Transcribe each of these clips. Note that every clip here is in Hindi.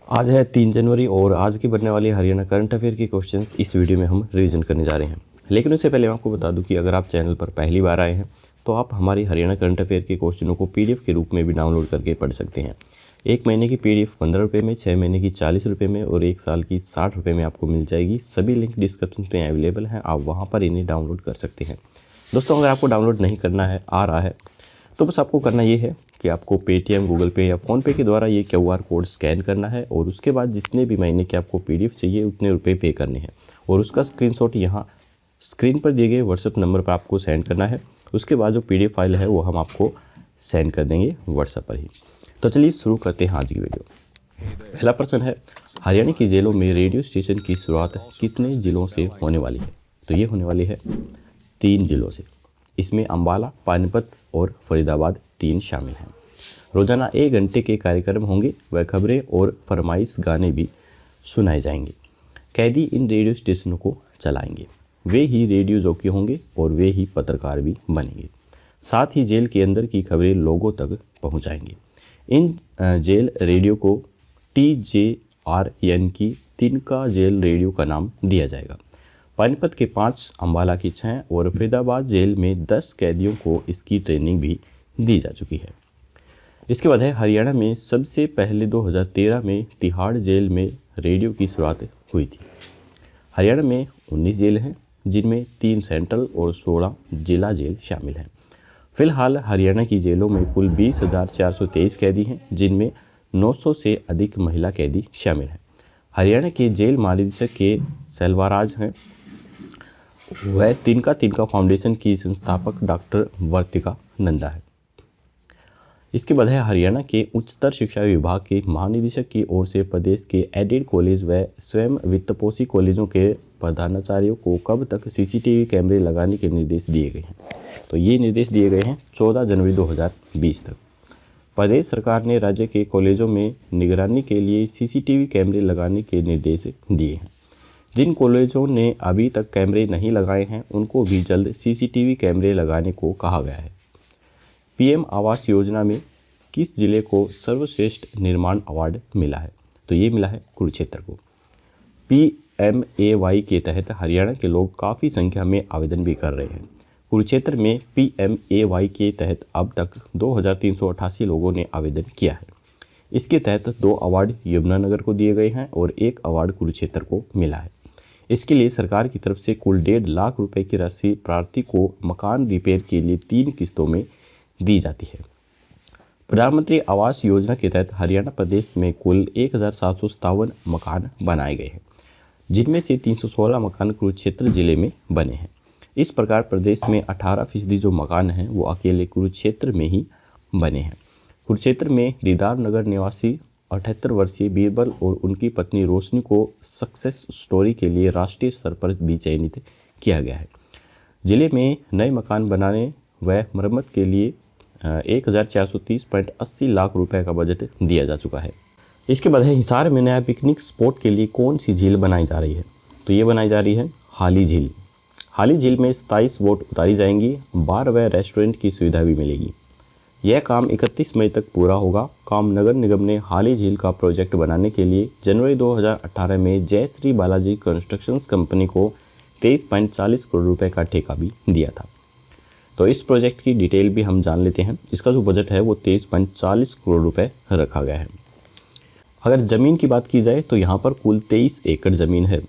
आज है 3 जनवरी और आज की बनने वाली हरियाणा करंट अफेयर के क्वेश्चंस इस वीडियो में हम रिवीजन करने जा रहे हैं। लेकिन उससे पहले मैं आपको बता दूं कि अगर आप चैनल पर पहली बार आए हैं तो आप हमारी हरियाणा करंट अफेयर के क्वेश्चनों को पीडीएफ के रूप में भी डाउनलोड करके पढ़ सकते हैं। 1 महीने की पीडीएफ 15 रुपये में, 6 महीने की 40 रुपये में और 1 साल की 60 रुपये में आपको मिल जाएगी। सभी लिंक डिस्क्रिप्शन में अवेलेबल हैं, आप वहाँ पर इन्हें डाउनलोड कर सकते हैं। दोस्तों, अगर आपको डाउनलोड नहीं करना है, आ रहा है, तो बस आपको करना ये है कि आपको पेटीएम, गूगल पे या फ़ोनपे के द्वारा ये QR कोड स्कैन करना है और उसके बाद जितने भी महीने के आपको PDF चाहिए उतने रुपए पे करने हैं और उसका स्क्रीनशॉट यहाँ स्क्रीन पर दिए गए व्हाट्सएप नंबर पर आपको सेंड करना है। उसके बाद जो PDF फाइल है वो हम आपको सेंड कर देंगे व्हाट्सएप पर ही। तो चलिए शुरू करते हैं आज की वीडियो। पहला प्रश्न है, हरियाणा की जेलों में रेडियो स्टेशन की शुरुआत कितने ज़िलों से होने वाली है? तो ये होने वाली है 3 ज़िलों से। इसमें अम्बाला, पानीपत और फरीदाबाद 3 शामिल हैं। रोजाना 1 घंटे के कार्यक्रम होंगे व खबरें और फरमाइश गाने भी सुनाए जाएंगे। कैदी इन रेडियो स्टेशनों को चलाएंगे। वे ही रेडियो जॉकी होंगे और वे ही पत्रकार भी बनेंगे। साथ ही जेल के अंदर की खबरें लोगों तक पहुंचाएंगे। इन जेल रेडियो को TJR यानी कि तिनका जेल रेडियो का नाम दिया जाएगा। पानीपत के 5, अम्बाला की 6 और फरीदाबाद जेल में 10 कैदियों को इसकी ट्रेनिंग भी दी जा चुकी है। इसके बाद है, हरियाणा में सबसे पहले 2013 में तिहाड़ जेल में रेडियो की शुरुआत हुई थी। हरियाणा में 19 जेल हैं जिनमें 3 सेंट्रल और 16 जिला जेल शामिल हैं। फिलहाल हरियाणा की जेलों में कुल 20,423 कैदी हैं जिनमें 900 से अधिक महिला कैदी शामिल हैं। हरियाणा के जेल महानिदेशक के सेल्वाराज हैं। वह तिनका फाउंडेशन की संस्थापक डॉक्टर वर्तिका नंदा है। इसके बाद है, हरियाणा के उच्चतर शिक्षा विभाग के महानिदेशक की ओर से प्रदेश के एडेड कॉलेज व स्वयं वित्तपोषी कॉलेजों के प्रधानाचार्यों को कब तक CCTV कैमरे लगाने के निर्देश दिए गए हैं? तो ये निर्देश दिए गए हैं 14 जनवरी 2020 तक। प्रदेश सरकार ने राज्य के कॉलेजों में निगरानी के लिए CCTV कैमरे लगाने के निर्देश दिए हैं। जिन कॉलेजों ने अभी तक कैमरे नहीं लगाए हैं उनको भी जल्द CCTV कैमरे लगाने को कहा गया है। PM आवास योजना में किस जिले को सर्वश्रेष्ठ निर्माण अवार्ड मिला है? तो ये मिला है कुरुक्षेत्र को। PMAY के तहत हरियाणा के लोग काफ़ी संख्या में आवेदन भी कर रहे हैं। कुरुक्षेत्र में PMAY के तहत अब तक 2388 लोगों ने आवेदन किया है। इसके तहत 2 अवार्ड यमुनानगर को दिए गए हैं और 1 अवार्ड कुरुक्षेत्र को मिला है। इसके लिए सरकार की तरफ से कुल 1.5 लाख रुपए की राशि प्रार्थी को मकान रिपेयर के लिए 3 किस्तों में दी जाती है। प्रधानमंत्री आवास योजना के तहत हरियाणा प्रदेश में कुल 1757 मकान बनाए गए हैं जिनमें से 316 मकान कुरुक्षेत्र जिले में बने हैं। इस प्रकार प्रदेश में 18% जो मकान हैं वो अकेले कुरुक्षेत्र में ही बने हैं। कुरुक्षेत्र में दीदार नगर निवासी 78 वर्षीय बीरबल और उनकी पत्नी रोशनी को सक्सेस स्टोरी के लिए राष्ट्रीय स्तर पर भी चयनित किया गया है। जिले में नए मकान बनाने व मरम्मत के लिए 1430.80 लाख रुपए का बजट दिया जा चुका है। इसके बाद है, हिसार में नया पिकनिक स्पॉट के लिए कौन सी झील बनाई जा रही है? तो ये बनाई जा रही है हाली झील। हाली झील में 27 बोट उतारी जाएंगी। बार व रेस्टोरेंट की सुविधा भी मिलेगी। यह काम 31 मई तक पूरा होगा। काम नगर निगम ने हाली झील का प्रोजेक्ट बनाने के लिए जनवरी 2018 में जय श्री बालाजी कंस्ट्रक्शंस कंपनी को 23.40 करोड़ रुपए का ठेका भी दिया था। तो इस प्रोजेक्ट की डिटेल भी हम जान लेते हैं। इसका जो बजट है वो 23.40 करोड़ रुपए रखा गया है। अगर ज़मीन की बात की जाए तो यहाँ पर कुल 23 एकड़ ज़मीन है।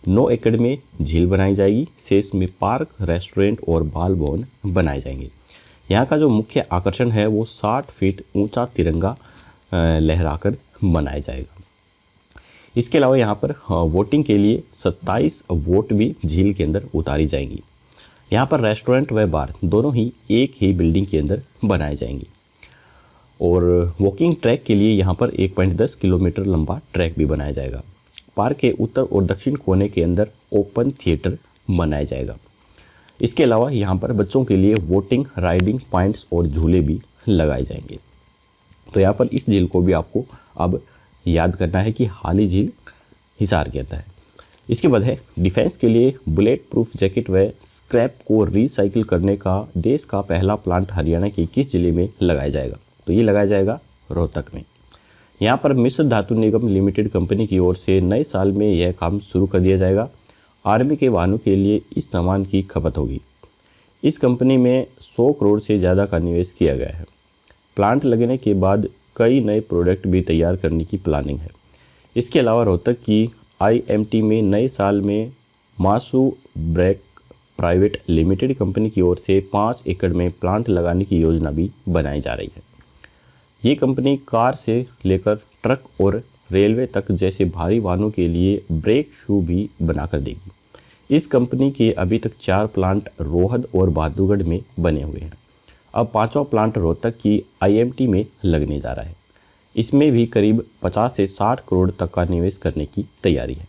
9 एकड़ में झील बनाई जाएगी। शेष में पार्क, रेस्टोरेंट और बाल भवन बनाए जाएंगे। यहाँ का जो मुख्य आकर्षण है वो 60 फीट ऊंचा तिरंगा लहराकर बनाया जाएगा। इसके अलावा यहाँ पर वोटिंग के लिए 27 वोट भी झील के अंदर उतारी जाएंगी। यहाँ पर रेस्टोरेंट व बार दोनों ही एक ही बिल्डिंग के अंदर बनाए जाएंगे और वॉकिंग ट्रैक के लिए यहाँ पर 1.10 किलोमीटर लंबा ट्रैक भी बनाया जाएगा। पार्क के उत्तर और दक्षिण कोने के अंदर ओपन थिएटर बनाया जाएगा। इसके अलावा यहाँ पर बच्चों के लिए वोटिंग, राइडिंग पॉइंट्स और झूले भी लगाए जाएंगे। तो यहाँ पर इस झील को भी आपको अब याद करना है कि हाली झील हिसार के अंदर है। इसके बाद है, डिफेंस के लिए बुलेट प्रूफ जैकेट व स्क्रैप को रिसाइकिल करने का देश का पहला प्लांट हरियाणा के किस जिले में लगाया जाएगा? तो ये लगाया जाएगा रोहतक में। यहाँ पर मिश्र धातु निगम लिमिटेड कंपनी की ओर से नए साल में यह काम शुरू कर दिया जाएगा। आर्मी के वाहनों के लिए इस सामान की खपत होगी। इस कंपनी में 100 करोड़ से ज़्यादा का निवेश किया गया है। प्लांट लगने के बाद कई नए प्रोडक्ट भी तैयार करने की प्लानिंग है। इसके अलावा रोहतक की IMT में नए साल में मासू ब्रेक प्राइवेट लिमिटेड कंपनी की ओर से 5 एकड़ में प्लांट लगाने की योजना भी बनाई जा रही है। ये कंपनी कार से लेकर ट्रक और रेलवे तक जैसे भारी वाहनों के लिए ब्रेक शू भी बनाकर देगी। इस कंपनी के अभी तक 4 प्लांट रोहद और बहादुरगढ़ में बने हुए हैं। अब 5वां प्लांट रोहतक की IMT में लगने जा रहा है। इसमें भी करीब 50 से 60 करोड़ तक का निवेश करने की तैयारी है।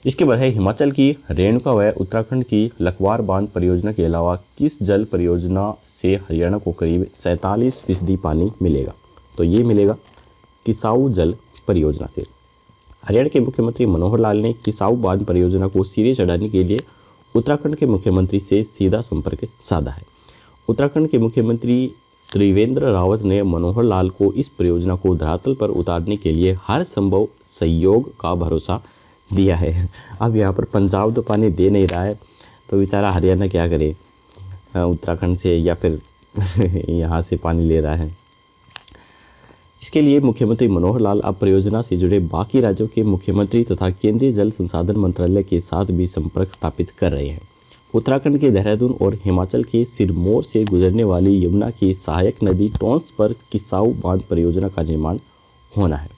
इसके बाद है हिमाचल की रेणुका व उत्तराखंड की लखवार बांध परियोजना के अलावा किस जल परियोजना से हरियाणा को करीब 47% पानी मिलेगा? तो ये मिलेगा किसाऊ जल परियोजना से। हरियाणा के मुख्यमंत्री मनोहर लाल ने किसाऊ बांध परियोजना को सिरे चढ़ाने के लिए उत्तराखंड के मुख्यमंत्री से सीधा संपर्क साधा है। उत्तराखंड के मुख्यमंत्री त्रिवेंद्र रावत ने मनोहर लाल को इस परियोजना को धरातल पर उतारने के लिए हर संभव सहयोग का भरोसा दिया है। अब यहाँ पर पंजाब तो पानी दे नहीं रहा है, तो बेचारा हरियाणा क्या करे, उत्तराखंड से या फिर यहाँ से पानी ले रहा है। इसके लिए मुख्यमंत्री मनोहर लाल अब परियोजना से जुड़े बाकी राज्यों के मुख्यमंत्री तथा केंद्रीय जल संसाधन मंत्रालय के साथ भी संपर्क स्थापित कर रहे हैं। उत्तराखंड के देहरादून और हिमाचल के सिरमौर से गुजरने वाली यमुना की सहायक नदी टोंस पर किसाऊ बांध परियोजना का निर्माण होना है।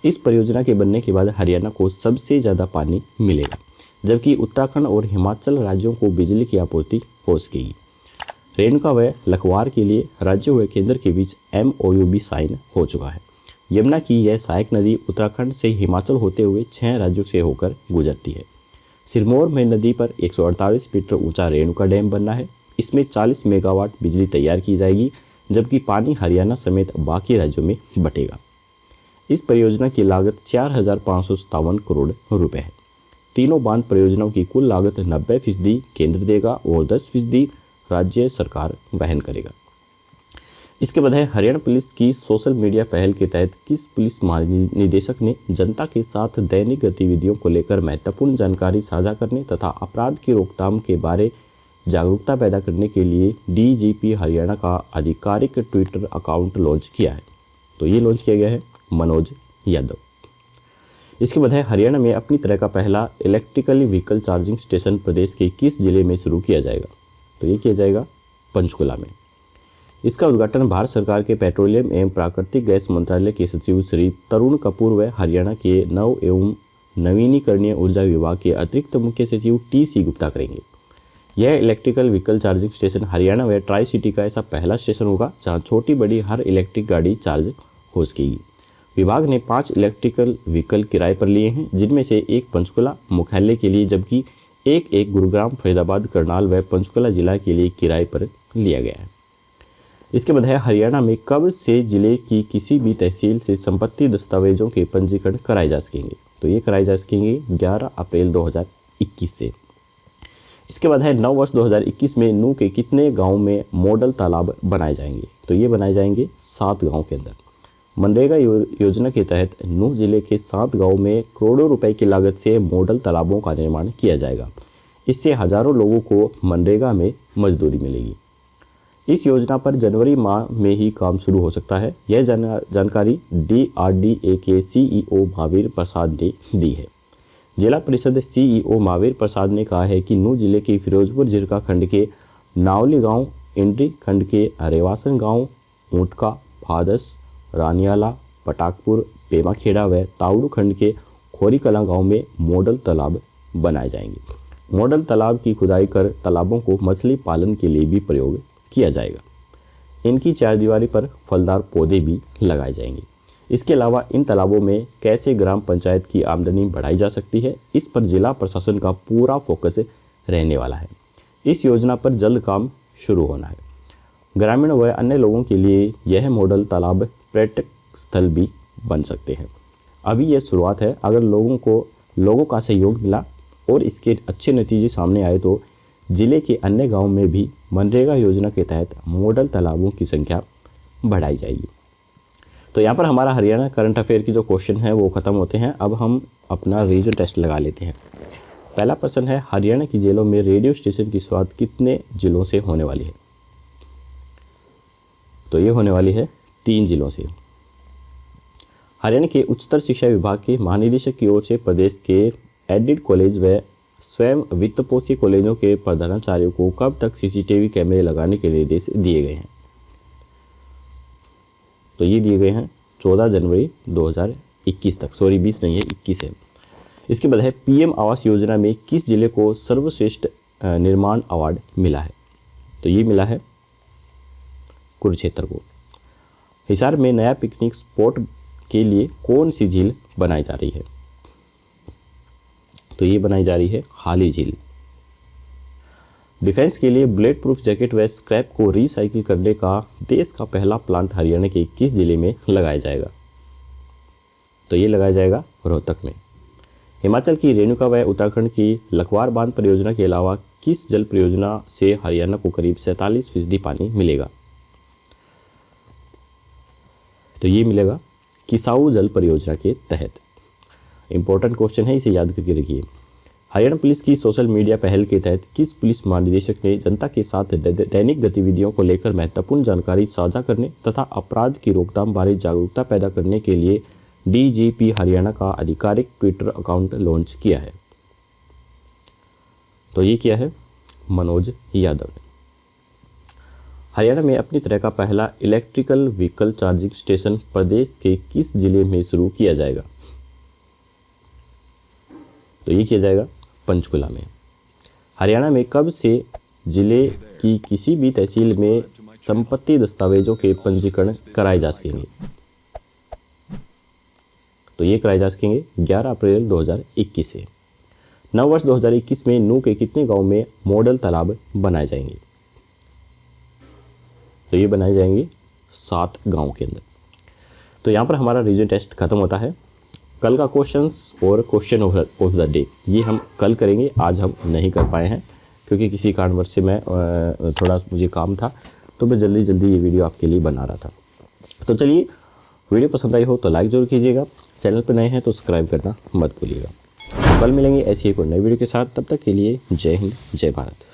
इस परियोजना के बनने के बाद हरियाणा को सबसे ज़्यादा पानी मिलेगा, जबकि उत्तराखंड और हिमाचल राज्यों को बिजली की आपूर्ति हो सकेगी। रेणुका व लखवार के लिए राज्यों व केंद्र के बीच MOU भी साइन हो चुका है। यमुना की यह सहायक नदी उत्तराखंड से हिमाचल होते हुए 6 राज्यों से होकर गुजरती है। सिरमौर में नदी पर 148 मीटर ऊंचा रेणुका डैम बनना है। इसमें 40 मेगावाट बिजली तैयार की जाएगी, जबकि पानी हरियाणा समेत बाकी राज्यों में बटेगा। इस परियोजना की लागत 4,557 करोड़ रुपए है। तीनों बांध परियोजनाओं की कुल लागत 90% केंद्र देगा और 10% राज्य सरकार वहन करेगा। इसके बाद है हरियाणा पुलिस की सोशल मीडिया पहल के तहत किस पुलिस महानिदेशक ने जनता के साथ दैनिक गतिविधियों को लेकर महत्वपूर्ण जानकारी साझा करने तथा अपराध की रोकथाम के बारे जागरूकता पैदा करने के लिए DGP हरियाणा का आधिकारिक ट्विटर अकाउंट लॉन्च किया है? तो ये लॉन्च किया गया है मनोज यादव। इसके बाद है हरियाणा में अपनी तरह का पहला इलेक्ट्रिकली व्हीकल चार्जिंग स्टेशन प्रदेश के किस जिले में शुरू किया जाएगा? तो ये किया जाएगा पंचकुला में। इसका उद्घाटन भारत सरकार के पेट्रोलियम एवं प्राकृतिक गैस मंत्रालय के सचिव श्री तरुण कपूर व हरियाणा के नव एवं नवीनीकरणीय ऊर्जा विभाग के अतिरिक्त मुख्य सचिव TC गुप्ता करेंगे। यह electrical vehicle charging station Haryana व ट्राई सिटी का ऐसा पहला स्टेशन होगा जहां छोटी बड़ी हर इलेक्ट्रिक गाड़ी चार्ज हो सकेगी। विभाग ने 5 इलेक्ट्रिकल व्हीकल किराए पर लिए हैं, जिनमें से एक पंचकुला मुख्यालय के लिए, जबकि एक गुरुग्राम, फरीदाबाद, करनाल व पंचकुला जिला के लिए किराए पर लिया गया है। इसके बाद है हरियाणा में कब से जिले की किसी भी तहसील से संपत्ति दस्तावेजों के पंजीकरण कराए जा सकेंगे? तो ये कराए जा सकेंगे 11 अप्रैल 2021 से। इसके बाद है नव वर्ष 2021 में नूह के कितने गाँव में मॉडल तालाब बनाए जाएंगे? तो ये बनाए जाएंगे 7 गाँव के अंदर। मनरेगा योजना के तहत नूह जिले के 7 गाँव में करोड़ों रुपए की लागत से मॉडल तालाबों का निर्माण किया जाएगा। इससे हजारों लोगों को मनरेगा में मजदूरी मिलेगी। इस योजना पर जनवरी माह में ही काम शुरू हो सकता है। यह जानकारी DRDA के CEO महावीर प्रसाद ने दी है। जिला परिषद CEO महावीर प्रसाद ने कहा है कि नूह जिले के फिरोजपुर जिरका खंड के नावली गांव, इंड्री खंड के रेवासन गांव, ऊंटका, फादस, रानियाला, पटाकपुर, पेमाखेड़ा व तावड़ू खंड के खोरीकला गांव में मॉडल तालाब बनाए जाएंगे। मॉडल तालाब की खुदाई कर तालाबों को मछली पालन के लिए भी प्रयोग किया जाएगा। इनकी चारदीवारी पर फलदार पौधे भी लगाए जाएंगे। इसके अलावा इन तालाबों में कैसे ग्राम पंचायत की आमदनी बढ़ाई जा सकती है, इस पर जिला प्रशासन का पूरा फोकस रहने वाला है। इस योजना पर जल्द काम शुरू होना है। ग्रामीण व अन्य लोगों के लिए यह मॉडल तालाब पर्यटक स्थल भी बन सकते हैं। अभी यह शुरुआत है। अगर लोगों का सहयोग मिला और इसके अच्छे नतीजे सामने आए तो जिले के अन्य गांव में भी मनरेगा योजना के तहत मॉडल तालाबों की संख्या बढ़ाई जाएगी। तो यहाँ पर हमारा हरियाणा करंट अफेयर की जो क्वेश्चन है वो ख़त्म होते हैं। अब हम अपना रीजन टेस्ट लगा लेते हैं। पहला प्रश्न है, हरियाणा की जेलों में रेडियो स्टेशन की शुरुआत कितने जिलों से होने वाली है? तो ये होने वाली है 3 जिलों से। हरियाणा के उच्चतर शिक्षा विभाग के महानिदेशक की ओर से प्रदेश के एडेड कॉलेज व स्वयं वित्तपोषी कॉलेजों के प्रधानाचार्यों को कब तक सीसीटीवी कैमरे लगाने के निर्देश दिए गए हैं? तो ये दिए गए हैं 14 जनवरी 2021 तक। सॉरी 20 नहीं है, 21 है। इसके बाद है, पीएम आवास योजना में किस जिले को सर्वश्रेष्ठ निर्माण अवार्ड मिला है? तो ये मिला है कुरुक्षेत्र को। हिसार में नया पिकनिक स्पॉट के लिए कौन सी झील बनाई जा रही है? तो ये बनाई जा रही है हाली झील। डिफेंस के लिए बुलेट प्रूफ जैकेट व स्क्रैप को रिसाइकिल करने का देश का पहला प्लांट हरियाणा के किस जिले में लगाया जाएगा? तो ये लगाया जाएगा रोहतक में। हिमाचल की रेणुका व उत्तराखंड की लखवार बांध परियोजना के अलावा किस जल परियोजना से हरियाणा को करीब 47% पानी मिलेगा? तो ये मिलेगा किसाऊ जल परियोजना के तहत। इंपॉर्टेंट क्वेश्चन है, इसे याद करके रखिए। हरियाणा पुलिस की सोशल मीडिया पहल के तहत किस पुलिस महानिदेशक ने जनता के साथ दैनिक गतिविधियों को लेकर महत्वपूर्ण जानकारी साझा करने तथा अपराध की रोकथाम बारे जागरूकता पैदा करने के लिए डीजीपी हरियाणा का आधिकारिक ट्विटर अकाउंट लॉन्च किया है? तो ये किया है मनोज यादव ने। हरियाणा में अपनी तरह का पहला इलेक्ट्रिकल व्हीकल चार्जिंग स्टेशन प्रदेश के किस जिले में शुरू किया जाएगा? तो ये किया जाएगा पंचकुला में। हरियाणा में कब से जिले की किसी भी तहसील में संपत्ति दस्तावेजों के पंजीकरण कराए जा सकेंगे? तो ये कराए जा सकेंगे 11 अप्रैल 2021 से। नव वर्ष 2021 में नू के कितने गांव में मॉडल तालाब बनाए जाएंगे? तो ये बनाए जाएंगे 7 गांव के अंदर। तो यहाँ पर हमारा रीजन टेस्ट खत्म होता है। कल का क्वेश्चंस और क्वेश्चन ऑफ द डे ये हम कल करेंगे, आज हम नहीं कर पाए हैं क्योंकि किसी कारणवश से मैं थोड़ा मुझे काम था, तो मैं जल्दी ये वीडियो आपके लिए बना रहा था। तो चलिए, वीडियो पसंद आई हो तो लाइक ज़रूर कीजिएगा, चैनल पर नए हैं तो सब्सक्राइब करना मत भूलिएगा। कल मिलेंगे ऐसी एक और नई वीडियो के साथ, तब तक के लिए जय हिंद, जय भारत।